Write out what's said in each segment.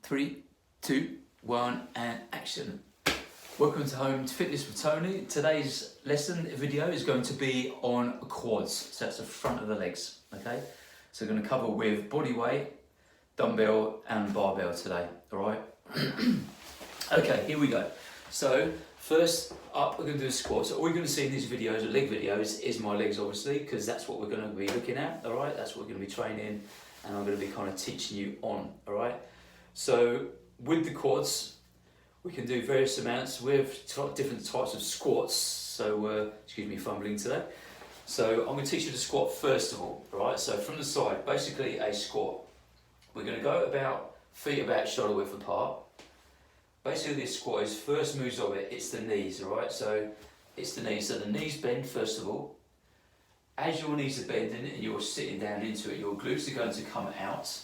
3, 2, 1, and action. Welcome to Home to Fitness with Tony. Today's lesson video is going to be on quads. So that's the front of the legs, okay? So we're going to cover with body weight, dumbbell and barbell today, all right? Okay, here we go. So first up, we're going to do a squat. So all you're going to see in these videos, or leg videos, is my legs obviously, because that's what we're going to be looking at, all right? That's what we're going to be training and I'm going to be kind of teaching you on, all right? So with the quads, we can do various amounts with different types of squats. So, excuse me, fumbling today. So I'm going to teach you the squat first of all, all right? So from the side, basically a squat. We're going to go about feet about shoulder width apart. Basically this squat is first moves of it, it's the knees, all right? So it's the knees. So the knees bend first of all. As your knees are bending and you're sitting down into it, your glutes are going to come out.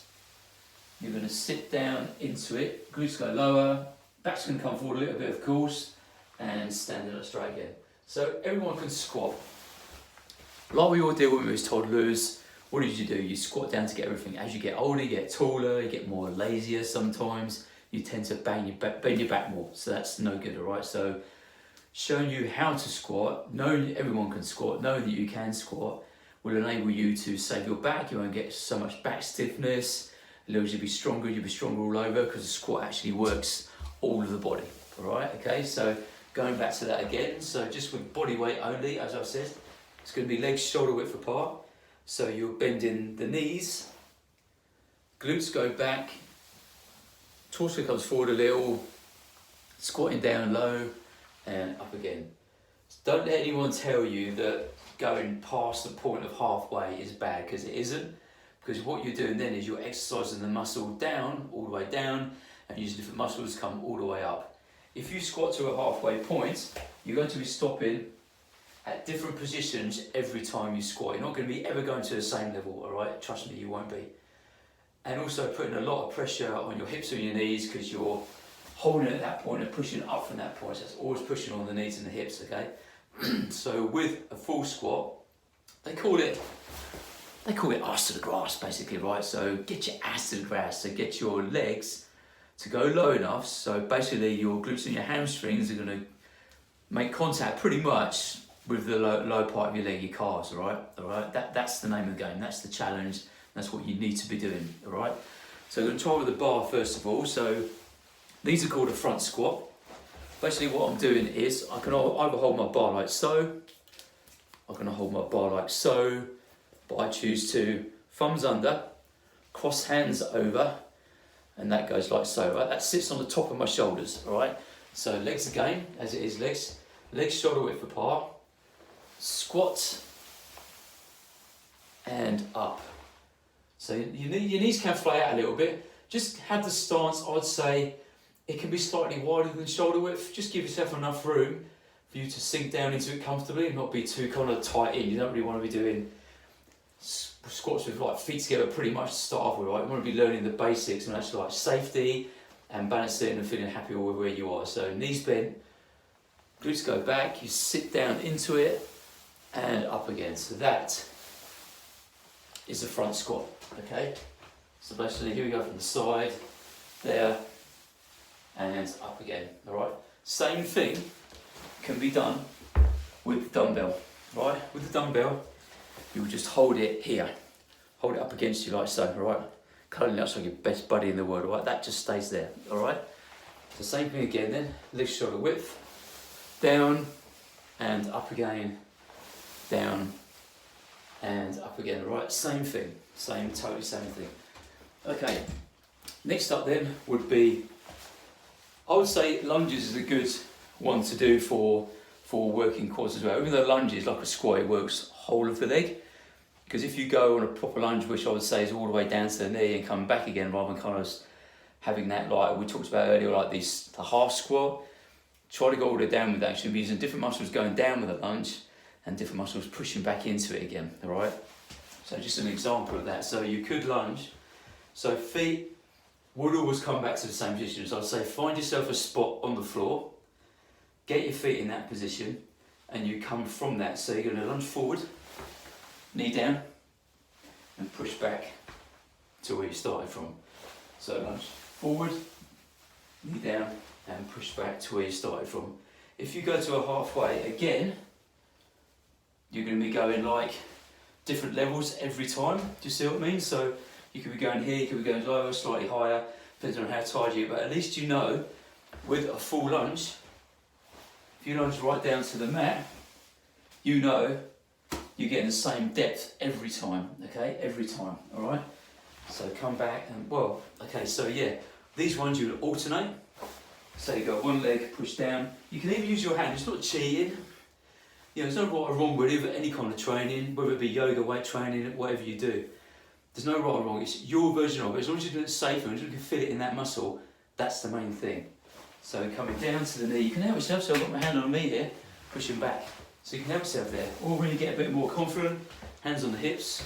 You're going to sit down into it, glutes go lower, back's going to come forward a little bit of course, and standing up straight again. So everyone can squat. Like we all do when we was toddlers, what did you do? You squat down to get everything. As you get older, you get taller, you get more lazier sometimes, you tend to bend your back more, so that's no good, all right? So showing you how to squat, knowing everyone can squat, knowing that you can squat, will enable you to save your back. You won't get so much back stiffness. It allows you to be stronger. You'll be stronger all over because the squat actually works all of the body. All right, okay, so going back to that again, so just with body weight only, as I've said, it's going to be legs shoulder width apart. So you're bending the knees, glutes go back, torso comes forward a little, squatting down low and up again. Don't let anyone tell you that going past the point of halfway is bad, because it isn't. Because what you're doing then is you're exercising the muscle down, all the way down, and using different muscles to come all the way up. If you squat to a halfway point, you're going to be stopping at different positions every time you squat. You're not going to be ever going to the same level, all right? Trust me, you won't be. And also putting a lot of pressure on your hips and your knees, because you're holding at that point and pushing up from that point. So it's always pushing on the knees and the hips, okay? So with a full squat, they call it ass to the grass, basically, right? So get your ass to the grass, so get your legs to go low enough, so basically your glutes and your hamstrings are going to make contact pretty much with the low part of your leg, your calves, all right? That's the name of the game, that's the challenge, that's what you need to be doing, all right? So I'm going to try with the bar first of all. So these are called a front squat. Basically what I'm doing is I can either hold my bar like so, I'm going to hold my bar like so, but I choose to thumbs under, cross hands over, and that goes like so, right? That sits on the top of my shoulders, all right? So legs again, as it is legs shoulder width apart, squat, and up. So your knees can fly out a little bit. Just have the stance, I'd say, it can be slightly wider than shoulder width. Just give yourself enough room for you to sink down into it comfortably and not be too kind of tight in. You don't really want to be doing squats with like feet together pretty much to start off with, right? You want to be learning the basics and actually like safety and balancing and feeling happy with where you are. So knees bent, glutes go back, you sit down into it and up again. So that is the front squat, okay? So basically here we go from the side, there, and up again, all right? Same thing can be done with the dumbbell, right? With the dumbbell, you'll just hold it here. Hold it up against you like so, all right? Curling up like your best buddy in the world, all right? That just stays there, all right? So same thing again then, legs shoulder width, down and up again, down and up again, all right? Same thing, totally same thing. Okay, next up then would be, I would say lunges is a good one to do for working quads as well. Even though lunges, like a squat, it works whole of the leg. Because if you go on a proper lunge, which I would say is all the way down to the knee and come back again, rather than kind of having that, like we talked about earlier, like the half squat, try to go all the way down with that. Actually, using different muscles going down with the lunge and different muscles pushing back into it again, all right? So just an example of that. So you could lunge. So feet would always come back to the same position. So I'd say find yourself a spot on the floor, get your feet in that position, and you come from that. So you're going to lunge forward, knee down, and push back to where you started from. So lunge forward, knee down, and push back to where you started from. If you go to a halfway, again, you're going to be going like different levels every time. Do you see what I mean? So you could be going here, you could be going lower, slightly higher, depends on how tired you are, but at least you know with a full lunge, if you lunge right down to the mat, you know you're getting the same depth every time, okay? Every time, all right? So come back and, well, okay, so yeah, these ones you would alternate. So you got one leg, push down. You can even use your hand, it's not cheating. You know, there's no right or wrong with any kind of training, whether it be yoga, weight training, whatever you do. There's no right or wrong, it's your version of it. As long as you're doing it safely, as long as you can feel it in that muscle, that's the main thing. So coming down to the knee, you can help yourself, so I've got my hand on the knee here, pushing back. So you can help yourself there. Or when you get a bit more confident, hands on the hips,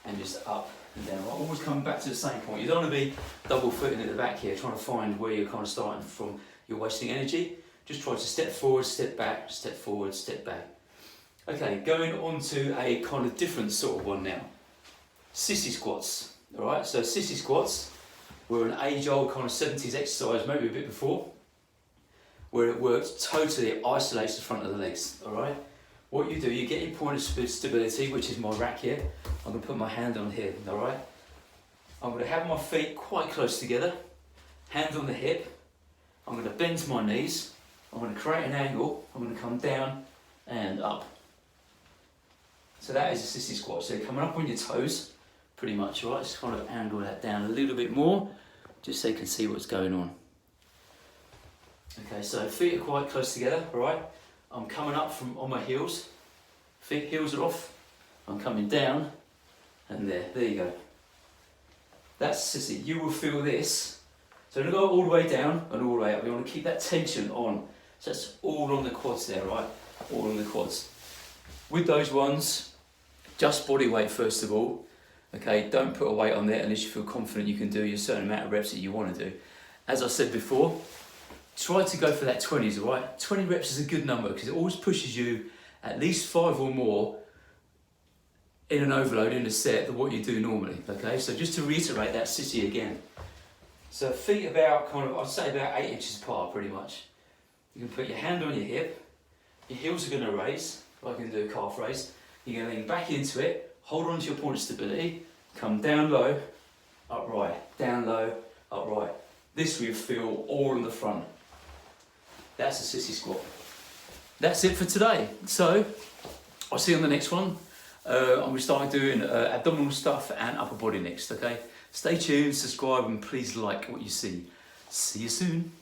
and just up and down. Always come back to the same point. You don't want to be double footing at the back here, trying to find where you're kind of starting from, you're wasting energy. Just try to step forward, step back, step forward, step back. Okay, going on to a kind of different sort of one now. Sissy squats, all right? So sissy squats were an age-old kind of 70s exercise, maybe a bit before, where it works totally, it isolates the front of the legs, all right? What you do, you get your point of stability, which is my rack here. I'm gonna put my hand on here, all right? I'm gonna have my feet quite close together, hand on the hip. I'm gonna bend my knees. I'm going to create an angle, I'm going to come down and up. So that is a sissy squat. So you're coming up on your toes, pretty much, right? Just kind of angle that down a little bit more, just so you can see what's going on. Okay, so feet are quite close together, all right? I'm coming up from on my heels, heels are off, I'm coming down, and there you go. That's sissy. You will feel this. So I'm going to go all the way down and all the way up. We want to keep that tension on. So that's all on the quads there, right? All on the quads. With those ones, just body weight first of all. Okay, don't put a weight on there unless you feel confident you can do your certain amount of reps that you want to do. As I said before, try to go for that 20s, all right? 20 reps is a good number because it always pushes you at least 5 or more in an overload, in a set, than what you do normally, okay? So just to reiterate that sissy again. So feet about kind of, I'd say about 8 inches apart pretty much. You can put your hand on your hip, your heels are going to raise, like you can do a calf raise. You're going to lean back into it, hold on to your point of stability, come down low, upright, down low, upright. This we feel all in the front. That's a sissy squat. That's it for today. So, I'll see you on the next one. I'm going to start doing abdominal stuff and upper body next, okay? Stay tuned, subscribe, and please like what you see. See you soon.